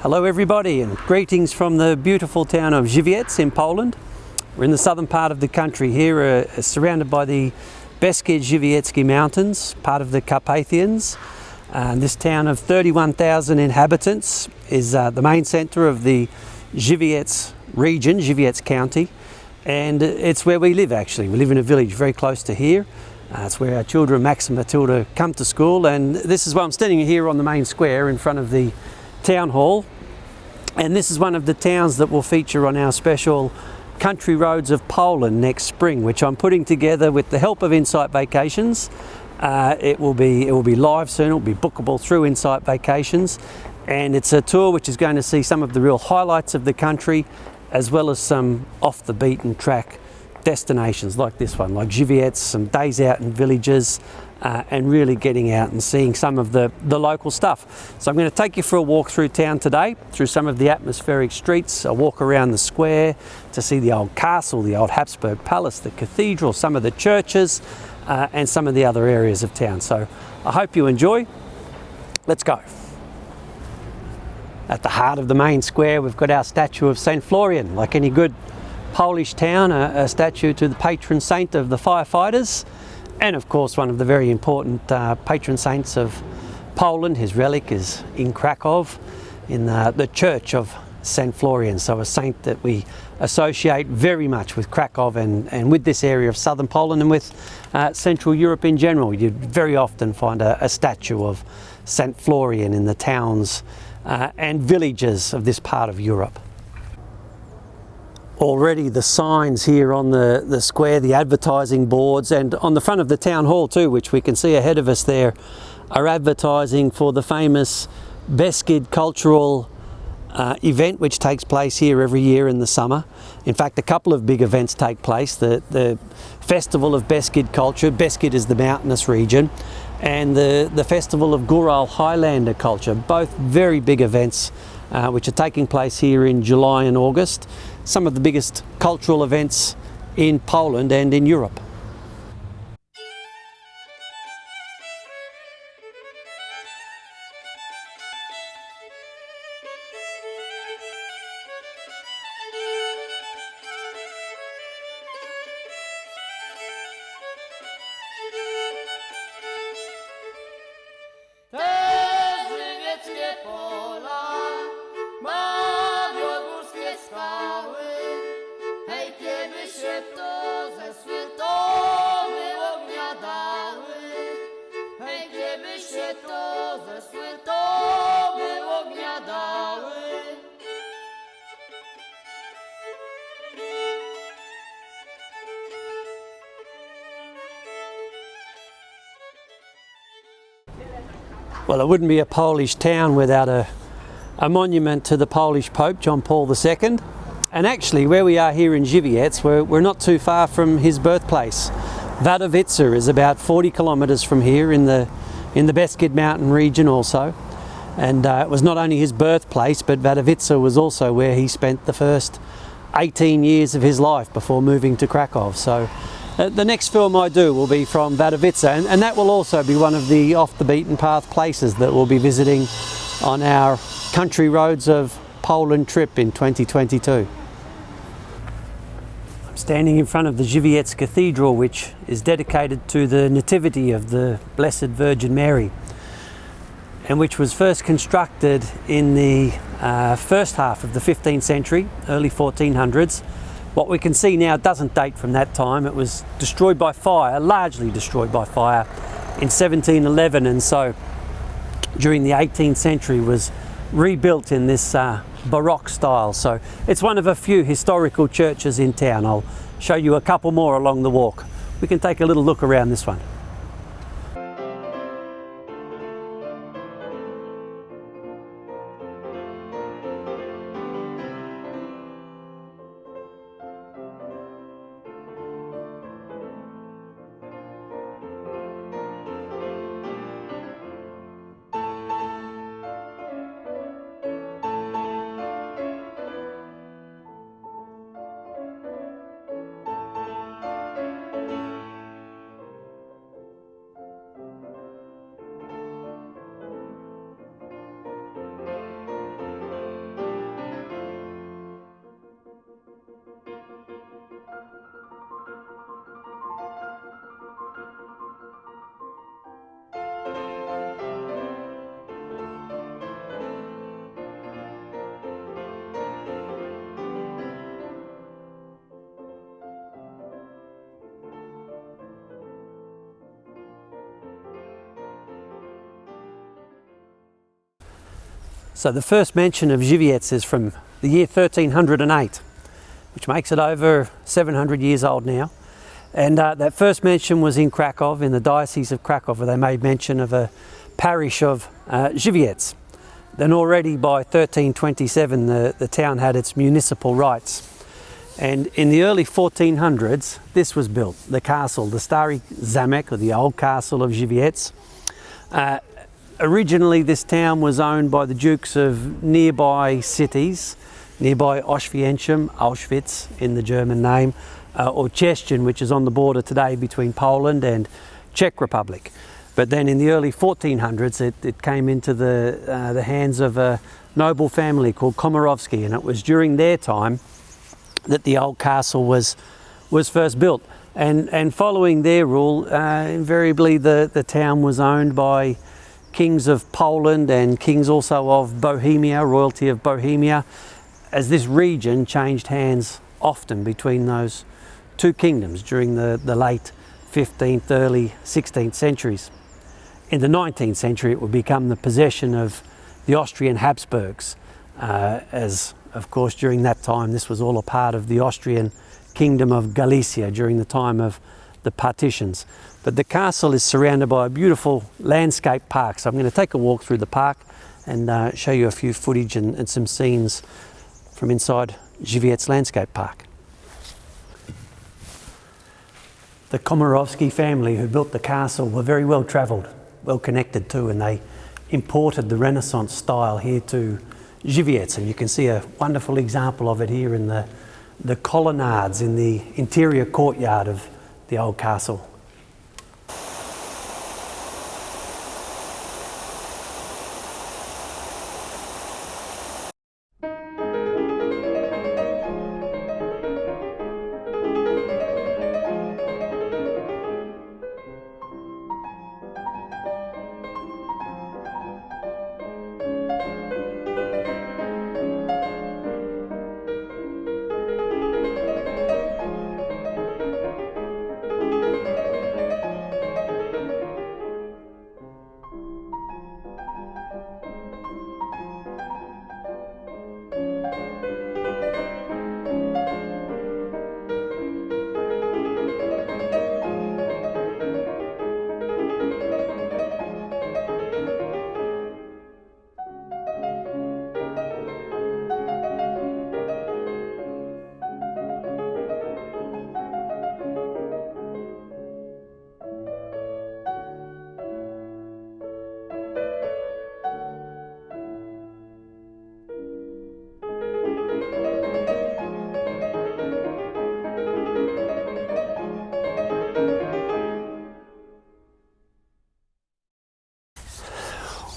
Hello everybody, and greetings from the beautiful town of Giviettes in Poland. We're in the southern part of the country here, surrounded by the Beskid Mountains, part of the Carpathians. This town of 31,000 inhabitants is the main centre of the Giviettes region, Giviettes County, and it's where we live actually. We live in a village very close to here. It's where our children, Max and Matilda, come to school, and this is why I'm standing here on the main square in front of the town hall. And this is one of the towns that will feature on our special Country Roads of Poland next spring, which I'm putting together with the help of Insight Vacations. It will be live soon. It will be bookable through Insight Vacations, and it's a tour which is going to see some of the real highlights of the country, as well as some off the beaten track destinations like this one, like Giviettes, some days out in villages, and really getting out and seeing some of the local stuff. So I'm going to take you for a walk through town today, through some of the atmospheric streets, a walk around the square to see the old castle, the old Habsburg palace, the cathedral, some of the churches, and some of the other areas of town. So I hope you enjoy. Let's go. At the heart of the main square, we've got our statue of St. Florian. Like any good Polish town, a statue to the patron saint of the firefighters, and of course one of the very important patron saints of Poland. His relic is in Krakow in the church of St. Florian, so a saint that we associate very much with Krakow and with this area of southern Poland and with Central Europe in general. You'd very often find a statue of St. Florian in the towns and villages of this part of Europe. Already the signs here on the square, the advertising boards, and on the front of the town hall too, which we can see ahead of us there, are advertising for the famous Beskid cultural event which takes place here every year in the summer. In fact, a couple of big events take place. The Festival of Beskid Culture, Beskid is the mountainous region, and the Festival of Gural Highlander Culture, both very big events which are taking place here in July and August. Some of the biggest cultural events in Poland and in Europe. Well, it wouldn't be a Polish town without a monument to the Polish Pope, John Paul II. And actually, where we are here in Giviettes, we're not too far from his birthplace. Wadowice is about 40 kilometres from here in the Beskid Mountain region also. And it was not only his birthplace, but Wadowice was also where he spent the first 18 years of his life before moving to Krakow. So the next film I do will be from Wadowice, and that will also be one of the off the beaten path places that we'll be visiting on our Country Roads of Poland trip in 2022. I'm standing in front of the Giviettes Cathedral, which is dedicated to the Nativity of the Blessed Virgin Mary, and which was first constructed in the first half of the 15th century, early 1400s. What we can see now doesn't date from that time. It was destroyed by fire, largely destroyed by fire, in 1711, and so during the 18th century was rebuilt in this Baroque style. So it's one of a few historical churches in town. I'll show you a couple more along the walk. We can take a little look around this one. So the first mention of Giviettes is from the year 1308, which makes it over 700 years old now. And that first mention was in Krakow, in the Diocese of Krakow, where they made mention of a parish of Giviettes. Then already by 1327 the town had its municipal rights. And in the early 1400s this was built, the castle, the Stary Zamek, or the old castle of Giviettes. Originally this town was owned by the dukes of nearby cities, nearby Auschwitz in the German name, or Czechien, which is on the border today between Poland and Czech Republic. But then in the early 1400s it came into the hands of a noble family called Komorovsky, and it was during their time that the old castle was first built. And following their rule, invariably the town was owned by kings of Poland and kings also of Bohemia, royalty of Bohemia, as this region changed hands often between those two kingdoms during the late 15th, early 16th centuries. In the 19th century it would become the possession of the Austrian Habsburgs, as of course during that time this was all a part of the Austrian kingdom of Galicia during the time of the partitions. But the castle is surrounded by a beautiful landscape park, so I'm going to take a walk through the park and show you a few footage and some scenes from inside Giviettes Landscape Park. The Komorovsky family who built the castle were very well travelled, well connected too, and they imported the Renaissance style here to Giviettes, and you can see a wonderful example of it here in the colonnades in the interior courtyard of the old castle.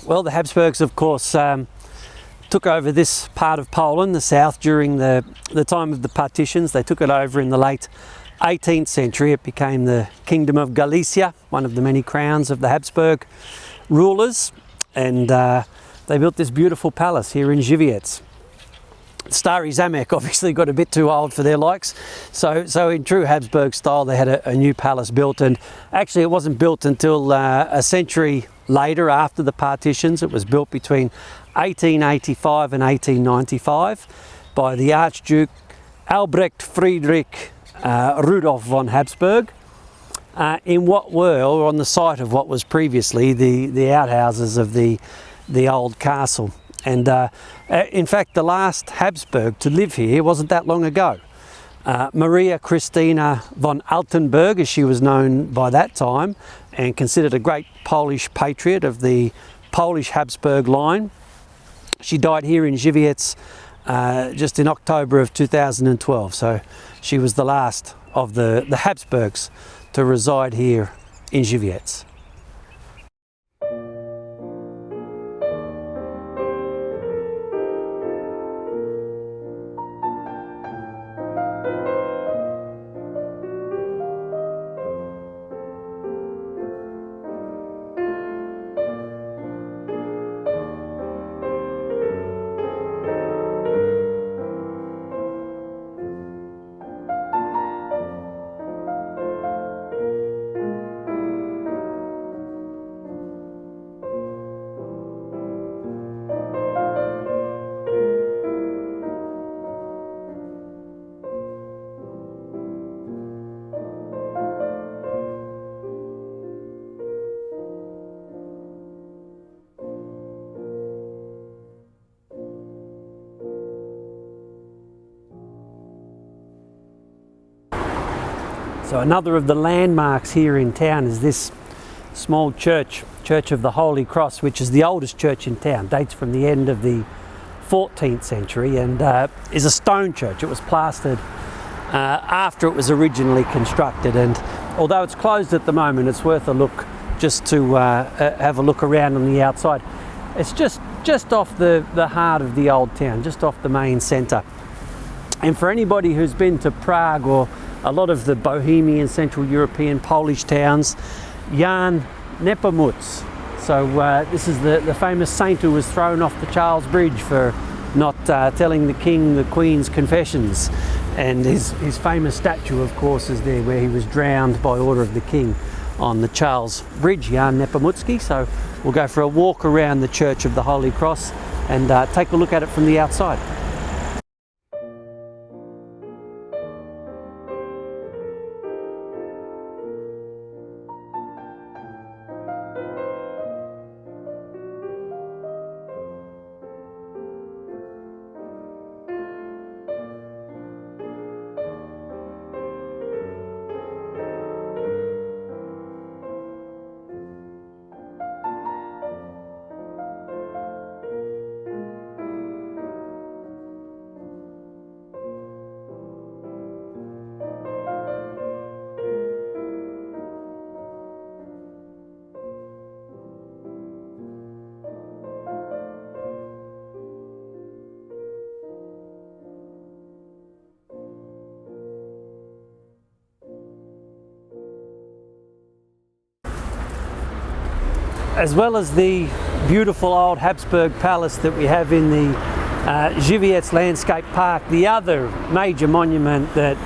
Well, the Habsburgs, of course, took over this part of Poland, the south, during the time of the partitions. They took it over in the late 18th century. It became the Kingdom of Galicia, one of the many crowns of the Habsburg rulers, and they built this beautiful palace here in Giviettes. Stary Zamek obviously got a bit too old for their likes, so in true Habsburg style they had a new palace built, and actually it wasn't built until a century later, after the partitions. It was built between 1885 and 1895 by the Archduke Albrecht Friedrich Rudolf von Habsburg, in what were, or on the site of what was previously the outhouses of the old castle. And in fact the last Habsburg to live here wasn't that long ago. Maria Christina von Altenburg, as she was known by that time, and considered a great Polish patriot of the Polish Habsburg line. She died here in Giviettes just in October of 2012, so she was the last of the Habsburgs to reside here in Giviettes. So another of the landmarks here in town is this small church, Church of the Holy Cross, which is the oldest church in town, dates from the end of the 14th century, and is a stone church. It was plastered after it was originally constructed, and although it's closed at the moment, it's worth a look just to have a look around on the outside. It's just off the heart of the old town, just off the main centre. And for anybody who's been to Prague or a lot of the Bohemian, Central European, Polish towns, Jan Nepomuc's. So this is the famous saint who was thrown off the Charles Bridge for not telling the king the Queen's confessions. And his famous statue, of course, is there where he was drowned by order of the king on the Charles Bridge, Jan Nepomucki. So we'll go for a walk around the Church of the Holy Cross and take a look at it from the outside. As well as the beautiful old Habsburg palace that we have in the Giviettes Landscape Park, the other major monument that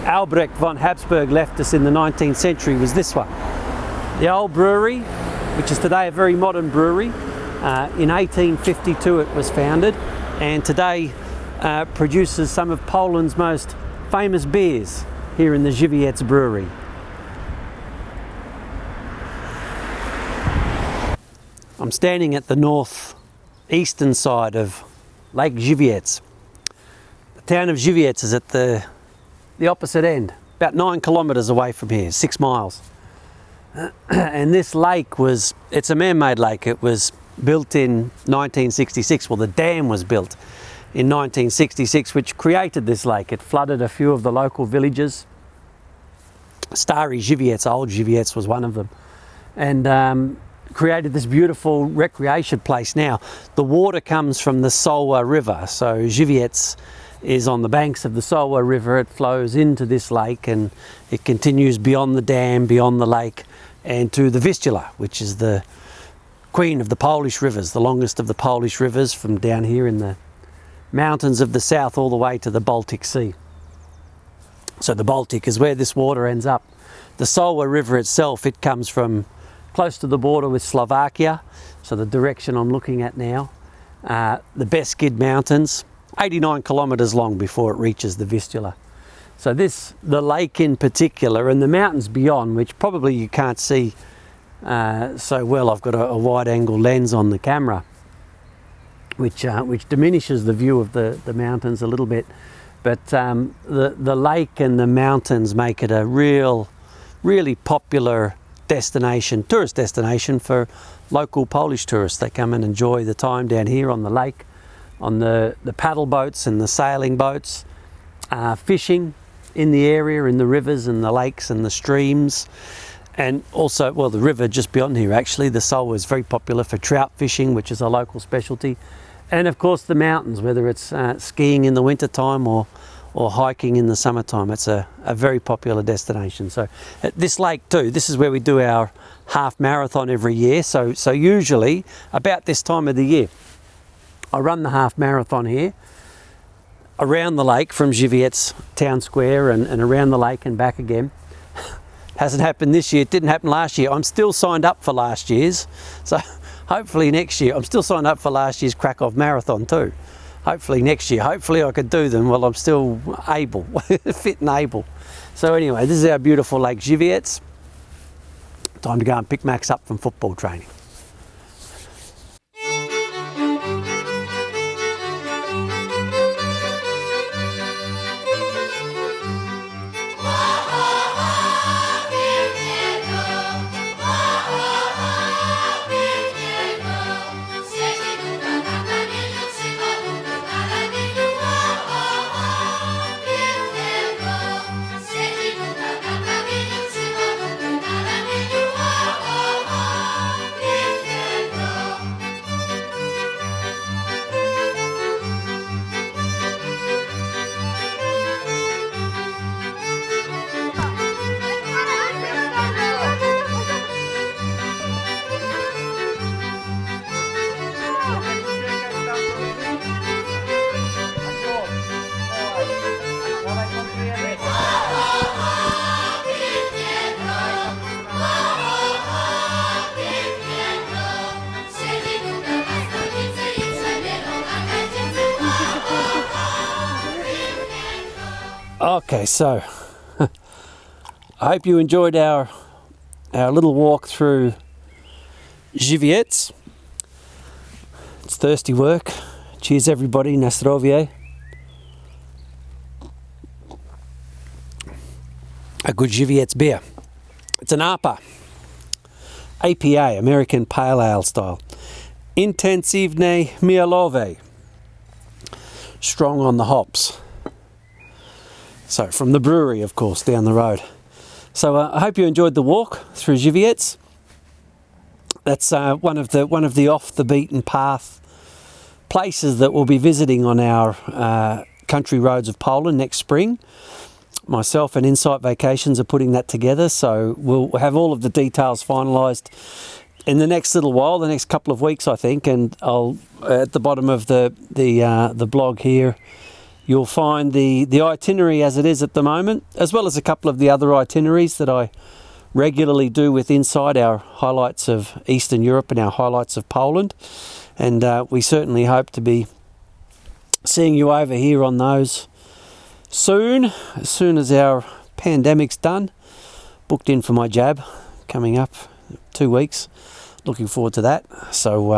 Albrecht von Habsburg left us in the 19th century was this one. The old brewery, which is today a very modern brewery. In 1852 it was founded, and today produces some of Poland's most famous beers here in the Giviettes Brewery. I'm standing at the northeastern side of Lake Giviettes. The town of Giviettes is at the opposite end, about 9 kilometres away from here, 6 miles. And this lake it's a man-made lake. It was built in 1966. Well, the dam was built in 1966, which created this lake. It flooded a few of the local villages. Stary Giviettes, old Giviettes was one of them. And created this beautiful recreation place. Now, the water comes from the Solwa River, so Giviettes is on the banks of the Solwa River. It flows into this lake and it continues beyond the dam, beyond the lake, and to the Vistula, which is the queen of the Polish rivers, the longest of the Polish rivers, from down here in the mountains of the south all the way to the Baltic Sea. So the Baltic is where this water ends up. The Solwa River itself, it comes from close to the border with Slovakia, so the direction I'm looking at now, the Beskid Mountains, 89 kilometres long before it reaches the Vistula. So the lake in particular, and the mountains beyond, which probably you can't see so well. I've got a wide angle lens on the camera, which diminishes the view of the mountains a little bit. But the lake and the mountains make it a really popular tourist destination for local Polish tourists. They come and enjoy the time down here on the lake, on the paddle boats and the sailing boats, fishing in the area, in the rivers and the lakes and the streams. And also, well, the river just beyond here, actually, the Solwa is very popular for trout fishing, which is a local specialty. And of course the mountains, whether it's skiing in the winter time or hiking in the summertime. It's a very popular destination. So at this lake too, this is where we do our half marathon every year. So usually about this time of the year, I run the half marathon here around the lake from Giviettes town square and around the lake and back again. Hasn't happened this year, it didn't happen last year. I'm still signed up for last year's. So hopefully next year, I'm still signed up for last year's Krakow marathon too. Hopefully next year, hopefully I could do them while I'm still able, fit and able. So anyway, this is our beautiful Lake Giviettes. Time to go and pick Max up from football training. Okay, so I hope you enjoyed our little walk through Giviettes. It's thirsty work. Cheers everybody, na zdrowie. A good Giviettes beer. It's an APA, American Pale Ale style. Intensivne Mialowe. Strong on the hops. So from the brewery, of course, down the road. So I hope you enjoyed the walk through Giviettes. That's one of the off the beaten path places that we'll be visiting on our country roads of Poland next spring. Myself and Insight Vacations are putting that together, so we'll have all of the details finalised in the next little while, the next couple of weeks, I think. And I'll at the bottom of the blog here, you'll find the itinerary as it is at the moment, as well as a couple of the other itineraries that I regularly do with Insight, our highlights of Eastern Europe and our highlights of Poland. And we certainly hope to be seeing you over here on those soon, as soon as our pandemic's done. Booked in for my jab coming up 2 weeks. Looking forward to that. So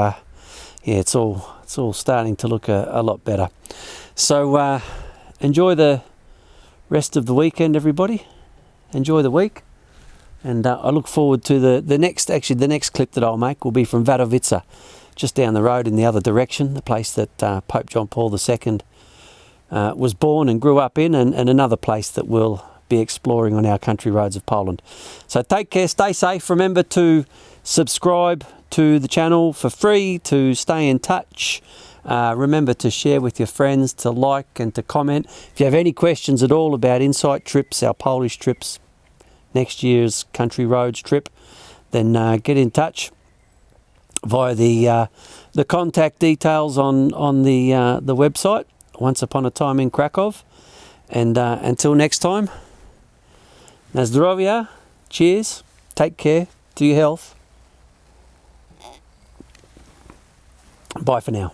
yeah, it's all starting to look a lot better. So enjoy the rest of the weekend, everybody. Enjoy the week. And I look forward to the next clip that I'll make will be from Wadowice, just down the road in the other direction, the place that Pope John Paul II was born and grew up in, and another place that we'll be exploring on our country roads of Poland. So take care, stay safe. Remember to subscribe to the channel for free, to stay in touch. Remember to share with your friends, to like and to comment. If you have any questions at all about Insight trips, our Polish trips, next year's country roads trip, then get in touch via the contact details on the website, Once Upon a Time in Krakow. And until next time, na zdrowie, cheers, take care, to your health. Bye for now.